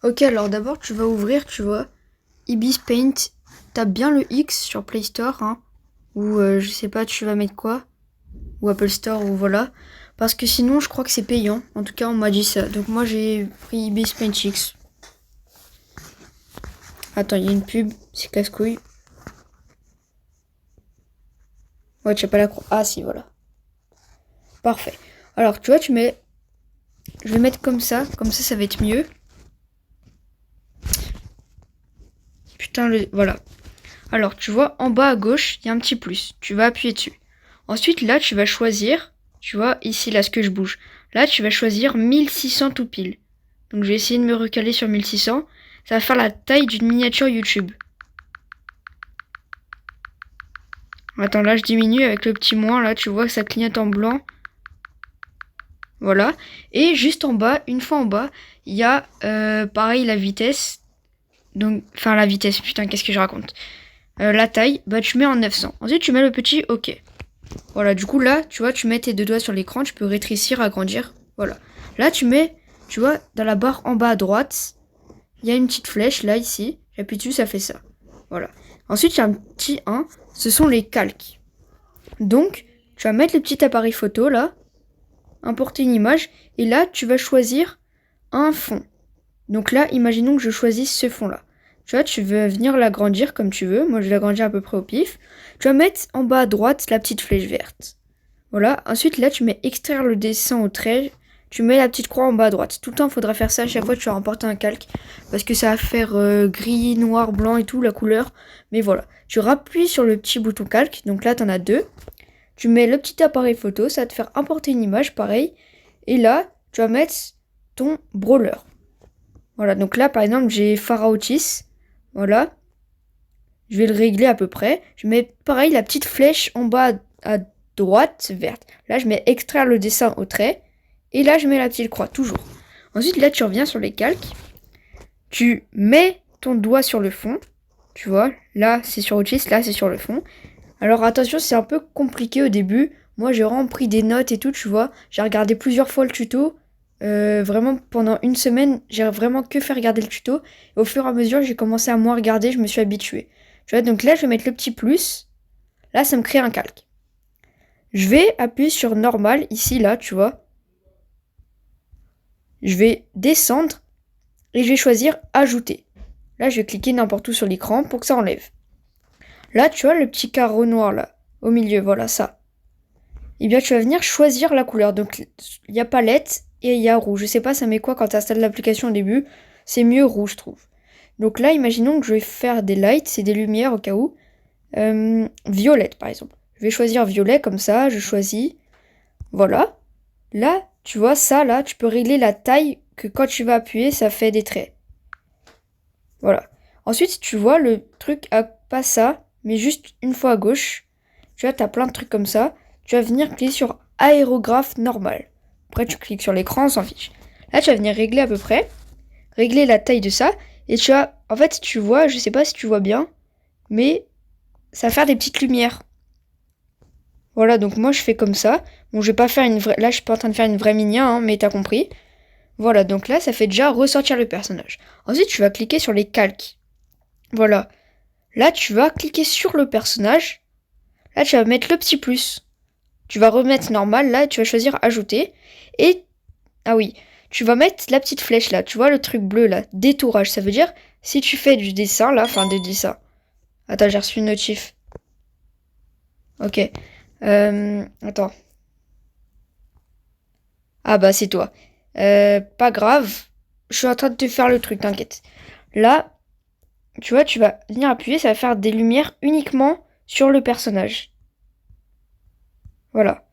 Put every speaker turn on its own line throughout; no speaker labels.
Ok, alors d'abord, tu vas ouvrir, tu vois, Ibis Paint. Tape bien le X sur Play Store, hein, ou je sais pas, tu vas mettre quoi, ou Apple Store, ou voilà. Parce que sinon, je crois que c'est payant. En tout cas, on m'a dit ça. Donc moi, j'ai pris Ibis Paint X. Attends, il y a une pub, c'est casse-couille. Ouais, tu as pas la croix. Ah si, voilà. Parfait. Alors, tu vois, tu mets... Je vais mettre comme ça ça va être mieux. Putain, voilà. Alors, tu vois, en bas à gauche, il y a un petit plus. Tu vas appuyer dessus. Ensuite, là, tu vas choisir, tu vois, ici, là, ce que je bouge. Là, tu vas choisir 1600 tout pile. Donc, je vais essayer de me recaler sur 1600. Ça va faire la taille d'une miniature YouTube. Attends, là, je diminue avec le petit moins. Là, tu vois que ça clignote en blanc. Voilà. Et juste en bas, une fois en bas, il y a, pareil, la vitesse. Donc, enfin, la vitesse, putain, qu'est-ce que je raconte? La taille, bah, tu mets en 900. Ensuite, tu mets le petit OK. Voilà, du coup, là, tu vois, tu mets tes deux doigts sur l'écran, tu peux rétrécir, agrandir. Voilà. Là, tu mets, tu vois, dans la barre en bas à droite, il y a une petite flèche, là, ici. J'appuie dessus, ça fait ça. Voilà. Ensuite, il y a un petit 1, ce sont les calques. Donc, tu vas mettre le petit appareil photo, là, importer une image, et là, tu vas choisir un fond. Donc là, imaginons que je choisisse ce fond-là. Tu vois, tu veux venir l'agrandir comme tu veux. Moi, je l'agrandis à peu près au pif. Tu vas mettre en bas à droite la petite flèche verte. Voilà. Ensuite, là, tu mets extraire le dessin au trait. Tu mets la petite croix en bas à droite. Tout le temps, il faudra faire ça à chaque fois que tu vas emporter un calque. Parce que ça va faire gris, noir, blanc et tout, la couleur. Mais voilà. Tu rappuies sur le petit bouton calque. Donc là, tu en as deux. Tu mets le petit appareil photo. Ça va te faire importer une image, pareil. Et là, tu vas mettre ton brawler. Voilà, donc là, par exemple, j'ai Pharao-Otis. Voilà. Je vais le régler à peu près. Je mets, pareil, la petite flèche en bas à droite, verte. Là, je mets extraire le dessin au trait. Et là, je mets la petite croix, toujours. Ensuite, là, tu reviens sur les calques. Tu mets ton doigt sur le fond. Tu vois, là, c'est sur Otis, là, c'est sur le fond. Alors, attention, c'est un peu compliqué au début. Moi, j'ai vraiment pris des notes et tout, tu vois. J'ai regardé plusieurs fois le tuto. Vraiment, pendant une semaine, j'ai vraiment que fait regarder le tuto. Et au fur et à mesure, j'ai commencé à moins regarder, je me suis habituée. Tu vois, donc là, je vais mettre le petit plus. Là, ça me crée un calque. Je vais appuyer sur normal, ici, là, tu vois. Je vais descendre et je vais choisir ajouter. Là, je vais cliquer n'importe où sur l'écran pour que ça enlève. Là, tu vois le petit carreau noir, là, au milieu, voilà, ça. Et bien, tu vas venir choisir la couleur. Donc, il y a palette et il y a rouge. Je sais pas, ça met quoi quand tu installes l'application au début. C'est mieux rouge, je trouve. Donc là, imaginons que je vais faire des lights, c'est des lumières au cas où. Violette, par exemple. Je vais choisir violet comme ça, je choisis. Voilà. Là, tu vois, ça, là, tu peux régler la taille que quand tu vas appuyer, ça fait des traits. Voilà. Ensuite, tu vois le truc à pas ça, mais juste une fois à gauche. Tu vois, t'as plein de trucs comme ça. Tu vas venir cliquer sur aérographe normal. Après, tu cliques sur l'écran, on s'en fiche. Là, tu vas venir régler à peu près. Régler la taille de ça. Et tu vas, en fait, tu vois, je sais pas si tu vois bien, mais ça va faire des petites lumières. Voilà, donc moi, je fais comme ça. Bon, je vais pas faire une vraie... Là, je suis pas en train de faire une vraie minia, hein, mais t'as compris. Voilà, donc là, ça fait déjà ressortir le personnage. Ensuite, tu vas cliquer sur les calques. Voilà. Là, tu vas cliquer sur le personnage. Là, tu vas mettre le petit plus. Tu vas remettre normal. Là, tu vas choisir ajouter. Et, ah oui, tu vas mettre la petite flèche là. Tu vois le truc bleu là. Détourage. Ça veut dire, si tu fais du dessin là, enfin des dessins. Attends, j'ai reçu une notif. Ok. Attends. Ah bah, c'est toi. Pas grave. Je suis en train de te faire le truc, t'inquiète. Là, tu vois, tu vas venir appuyer. Ça va faire des lumières uniquement sur le personnage. Voilà.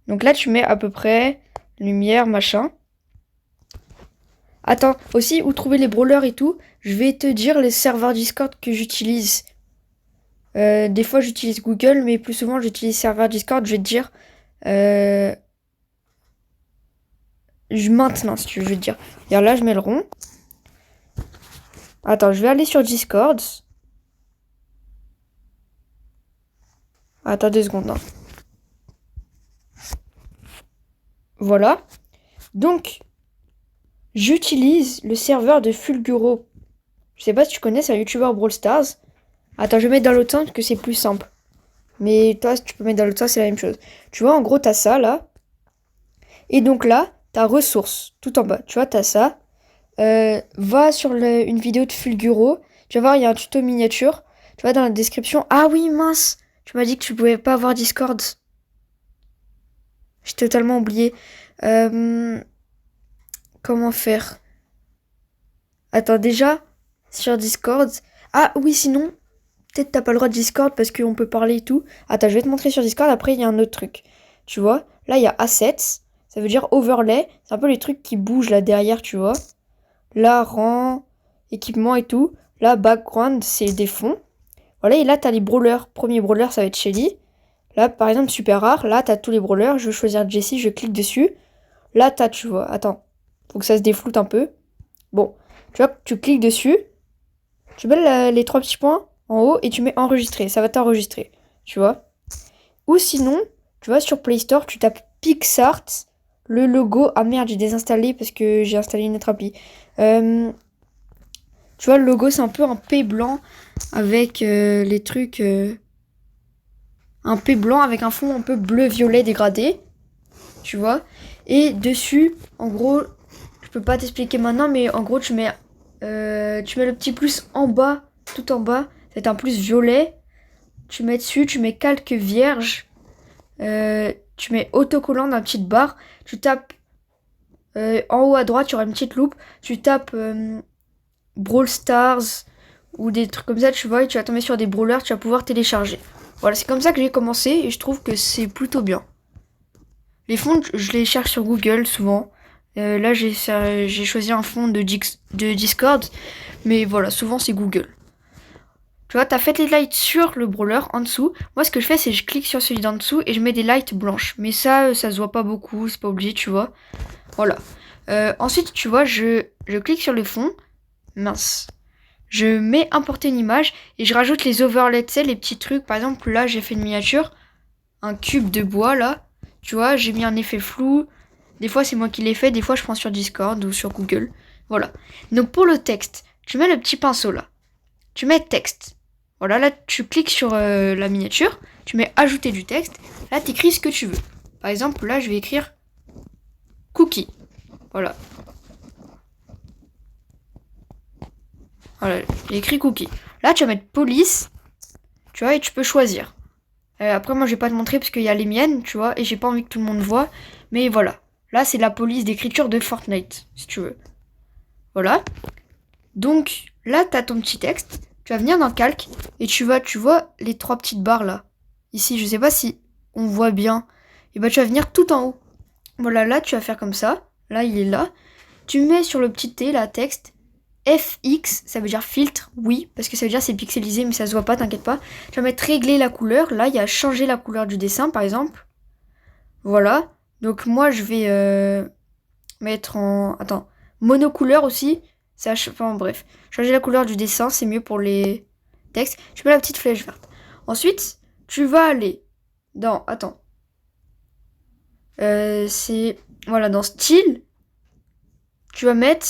Donc là, tu mets à peu près lumière, machin. Attends, aussi, où trouver les brawlers et tout, je vais te dire les serveurs Discord que j'utilise. Des fois, j'utilise Google, mais plus souvent, j'utilise serveur Discord. Je vais te dire maintenant, si tu veux, je vais te dire. Regarde, là, je mets le rond. Attends, je vais aller sur Discord. Attends 2 secondes. Hein. Voilà. Donc, J'utilise le serveur de Fulguro. Je sais pas si tu connais, c'est un youtubeur Brawl Stars. Attends, je vais mettre dans l'autre sens parce que c'est plus simple. Mais toi, si tu peux mettre dans l'autre sens, c'est la même chose. Tu vois, en gros, t'as ça, là. Et donc là, t'as ressources, tout en bas. Tu vois, t'as ça. Va sur une vidéo de Fulguro. Tu vas voir, il y a un tuto miniature. Tu vois, dans la description. Ah oui, mince! Tu m'as dit que tu pouvais pas avoir Discord. J'ai totalement oublié. Comment faire? Attends, déjà, sur Discord. Ah oui, sinon, peut-être t'as pas le droit de Discord parce qu'on peut parler et tout. Attends, je vais te montrer sur Discord. Après, il y a un autre truc. Tu vois, là, il y a Assets. Ça veut dire Overlay. C'est un peu les trucs qui bougent là derrière, tu vois. Là, rang, équipement et tout. Là, background, c'est des fonds. Voilà, et là, t'as les brawlers. Premier brawler, ça va être Shelly. Là, par exemple, super rare. Là, t'as tous les brawlers. Je vais choisir Jessie, je clique dessus. Là, t'as, tu vois, attends. Faut que ça se défloute un peu. Bon, tu vois, tu cliques dessus. Tu mets les trois petits points en haut et tu mets enregistrer. Ça va t'enregistrer, tu vois. Ou sinon, tu vois, sur Play Store, tu tapes PixArt. Le logo. Ah merde, j'ai désinstallé parce que j'ai installé une autre appli. Tu vois, le logo, c'est un peu un P blanc avec les trucs... un P blanc avec un fond un peu bleu-violet dégradé. Tu vois. Et dessus, en gros, je peux pas t'expliquer maintenant, mais en gros, tu mets le petit plus en bas, tout en bas. C'est un plus violet. Tu mets dessus, tu mets calque vierge. Tu mets autocollant dans la petite barre. Tu tapes en haut à droite, tu auras une petite loupe. Tu tapes Brawl Stars ou des trucs comme ça, tu vois, et tu vas tomber sur des brawlers, tu vas pouvoir télécharger. Voilà, c'est comme ça que j'ai commencé et je trouve que c'est plutôt bien. Les fonds, je les cherche sur Google souvent. Là, j'ai choisi un fond de Discord, mais voilà, souvent c'est Google. Tu vois, t'as fait les lights sur le brawler en dessous. Moi, ce que je fais, c'est que je clique sur celui d'en dessous et je mets des lights blanches. Mais ça se voit pas beaucoup, c'est pas obligé, tu vois. Voilà. Ensuite, tu vois, je clique sur le fond. Mince. Je mets importer une image et je rajoute les overlays, tu sais, les petits trucs. Par exemple, là, j'ai fait une miniature, un cube de bois, là. Tu vois, j'ai mis un effet flou. Des fois, c'est moi qui l'ai fait. Des fois, je prends sur Discord ou sur Google. Voilà. Donc, pour le texte, tu mets le petit pinceau, là. Tu mets texte. Voilà, là, tu cliques sur la miniature. Tu mets ajouter du texte. Là, tu écris ce que tu veux. Par exemple, là, je vais écrire cookie. Voilà. Voilà, j'ai écrit cookie. Là, tu vas mettre police. Tu vois, et tu peux choisir. Après, moi, je vais pas te montrer parce qu'il y a les miennes, tu vois, et j'ai pas envie que tout le monde voit. Mais voilà. Là, c'est la police d'écriture de Fortnite, si tu veux. Voilà. Donc, là, t'as ton petit texte. Tu vas venir dans calque et tu vois les trois petites barres là. Ici, je sais pas si on voit bien. Et bah, tu vas venir tout en haut. Voilà, là, tu vas faire comme ça. Là, il est là. Tu mets sur le petit T, là, texte. FX, ça veut dire filtre, oui, parce que ça veut dire c'est pixelisé, mais ça se voit pas, t'inquiète pas. Tu vas mettre régler la couleur. Là, il y a changer la couleur du dessin, par exemple. Voilà. Donc, moi, je vais mettre en... Attends. Monocouleur aussi. Enfin, bref. Changer la couleur du dessin, c'est mieux pour les textes. Je mets la petite flèche verte. Ensuite, tu vas aller dans... Attends. C'est... Voilà, dans style. Tu vas mettre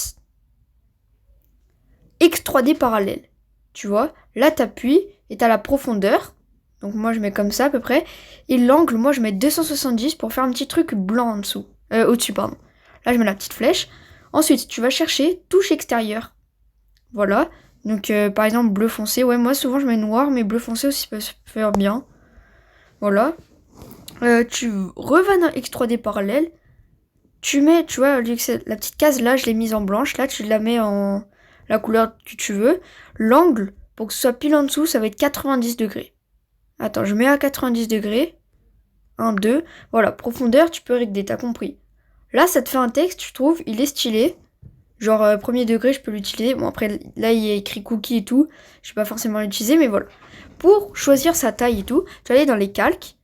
X3D parallèle. Tu vois, là, t'appuies et t'as la profondeur. Donc moi, je mets comme ça à peu près. Et l'angle, moi, je mets 270 pour faire un petit truc blanc en dessous. Au-dessus, pardon. Là, je mets la petite flèche. Ensuite, tu vas chercher touche extérieure. Voilà. Donc, par exemple, bleu foncé. Ouais, moi, souvent, je mets noir, mais bleu foncé aussi peut se faire bien. Voilà. Tu revans dans X3D parallèle. Tu mets, tu vois, la petite case là, je l'ai mise en blanche. Là, tu la mets en la couleur que tu veux. L'angle, pour que ce soit pile en dessous, ça va être 90 degrés. Attends, je mets à 90 degrés. 1, 2. Voilà, profondeur, tu peux régler, t'as compris. Là, ça te fait un texte, je trouve, il est stylé. Genre, premier degré, je peux l'utiliser. Bon, après, là, il y a écrit cookie et tout. Je vais pas forcément l'utiliser, mais voilà. Pour choisir sa taille et tout, tu vas aller dans les calques.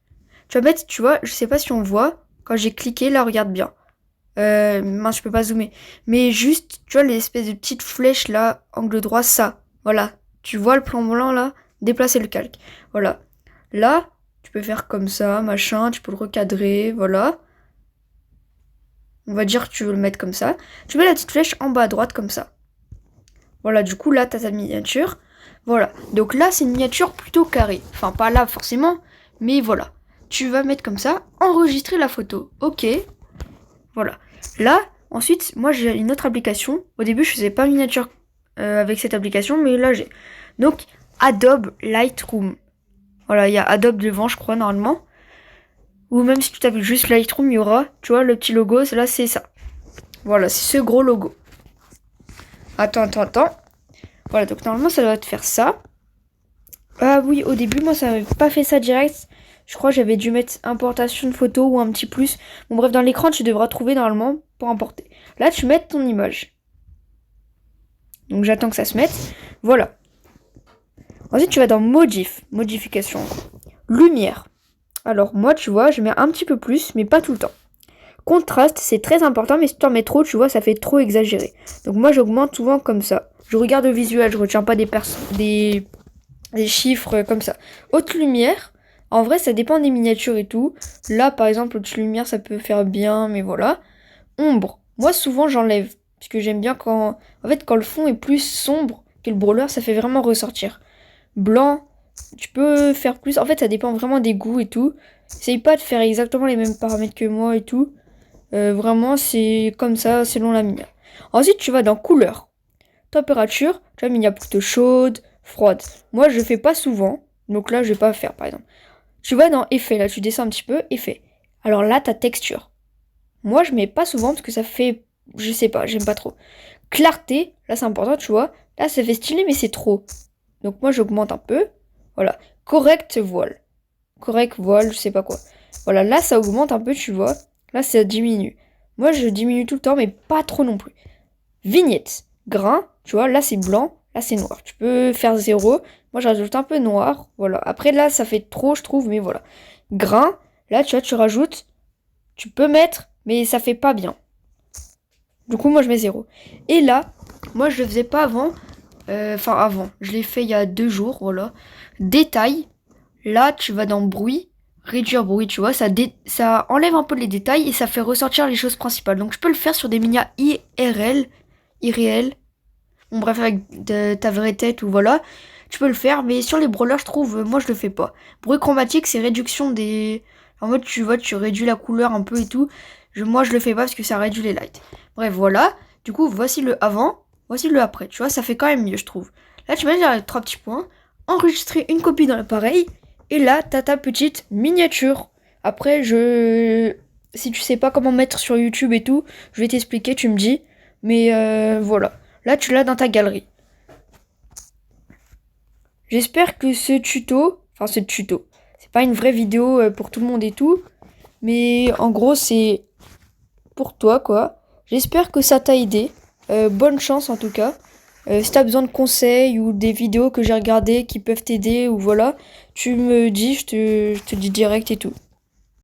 Tu vas mettre, tu vois, je sais pas si on voit. Quand j'ai cliqué, là, regarde bien. Mince, je peux pas zoomer. Mais juste, tu vois, l'espèce de petite flèche là, angle droit, ça. Voilà. Tu vois le plan blanc là? Déplacer le calque. Voilà. Là, tu peux faire comme ça, machin, tu peux le recadrer, voilà. On va dire que tu veux le mettre comme ça. Tu mets la petite flèche en bas à droite comme ça. Voilà, du coup là t'as ta miniature. Voilà, donc là c'est une miniature plutôt carrée. Enfin pas là forcément, mais voilà. Tu vas mettre comme ça, enregistrer la photo. Ok, voilà. Là, ensuite, moi j'ai une autre application. Au début je faisais pas miniature avec cette application, mais là j'ai. Donc Adobe Lightroom. Voilà, il y a Adobe devant je crois normalement. Ou même si tu tapes juste Lightroom, il y aura, tu vois, le petit logo, là c'est ça. Voilà, c'est ce gros logo. Attends. Voilà, donc normalement ça doit te faire ça. Ah oui, au début, moi ça m'avait pas fait ça direct. Je crois que j'avais dû mettre importation de photo ou un petit plus. Bon bref, dans l'écran, tu devras trouver normalement pour importer. Là, tu mets ton image. Donc j'attends que ça se mette. Voilà. Ensuite, tu vas dans Modif, modification. Lumière. Alors moi, tu vois, je mets un petit peu plus, mais pas tout le temps. Contraste, c'est très important, mais si tu en mets trop, tu vois, ça fait trop exagéré. Donc moi, j'augmente souvent comme ça. Je regarde le visuel, je retiens pas des chiffres comme ça. Haute lumière, en vrai, ça dépend des miniatures et tout. Là, par exemple, haute lumière, ça peut faire bien, mais voilà. Ombre, moi, souvent, j'enlève. Parce que j'aime bien quand... En fait, quand le fond est plus sombre que le brawler, ça fait vraiment ressortir. Blanc, tu peux faire plus. En fait, ça dépend vraiment des goûts et tout. Essaye pas de faire exactement les mêmes paramètres que moi et tout. Vraiment, c'est comme ça, selon la miniature. Ensuite, tu vas dans couleur. Température, tu vois, miniature plutôt chaude, froide. Moi, je fais pas souvent. Donc là, je vais pas faire, par exemple. Tu vas dans effet, là, tu descends un petit peu, effet. Alors là, ta texture. Moi, je mets pas souvent parce que ça fait... Je sais pas, j'aime pas trop. Clarté, là, c'est important, tu vois. Là, ça fait stylé, mais c'est trop. Donc moi, j'augmente un peu. Voilà. Correct voile. Correct voile, je sais pas quoi. Voilà, là, ça augmente un peu, tu vois. Là, ça diminue. Moi, je diminue tout le temps, mais pas trop non plus. Vignette. Grain, tu vois, là, c'est blanc. Là, c'est noir. Tu peux faire 0. Moi, je rajoute un peu noir. Voilà. Après, là, ça fait trop, je trouve, mais voilà. Grain, là, tu vois, tu rajoutes. Tu peux mettre, mais ça fait pas bien. Du coup, moi, je mets 0. Et là, moi, je le faisais pas avant. Enfin, avant. Je l'ai fait il y a 2 jours, voilà. Détail. Là, tu vas dans bruit. Réduire bruit, tu vois. Ça enlève un peu les détails et ça fait ressortir les choses principales. Donc, je peux le faire sur des minias irréels. Bon, bref, avec ta vraie tête ou voilà. Tu peux le faire, mais sur les brawlers, je trouve, moi, je le fais pas. Bruit chromatique, c'est réduction des... En mode, tu vois, tu réduis la couleur un peu et tout. Moi, je le fais pas parce que ça réduit les lights. Bref, voilà. Du coup, voici le avant. Voici le après, tu vois, ça fait quand même mieux, je trouve. Là, tu vas dire les 3 petits points. Enregistrer une copie dans l'appareil. Et là, t'as ta petite miniature. Après, si tu sais pas comment mettre sur YouTube et tout, je vais t'expliquer, tu me dis. Mais voilà. Là, tu l'as dans ta galerie. J'espère que ce tuto... Enfin, ce tuto. C'est pas une vraie vidéo pour tout le monde et tout. Mais en gros, c'est pour toi, quoi. J'espère que ça t'a aidé. Bonne chance en tout cas. Si t'as besoin de conseils ou des vidéos que j'ai regardées qui peuvent t'aider ou voilà, tu me dis, je te dis direct et tout.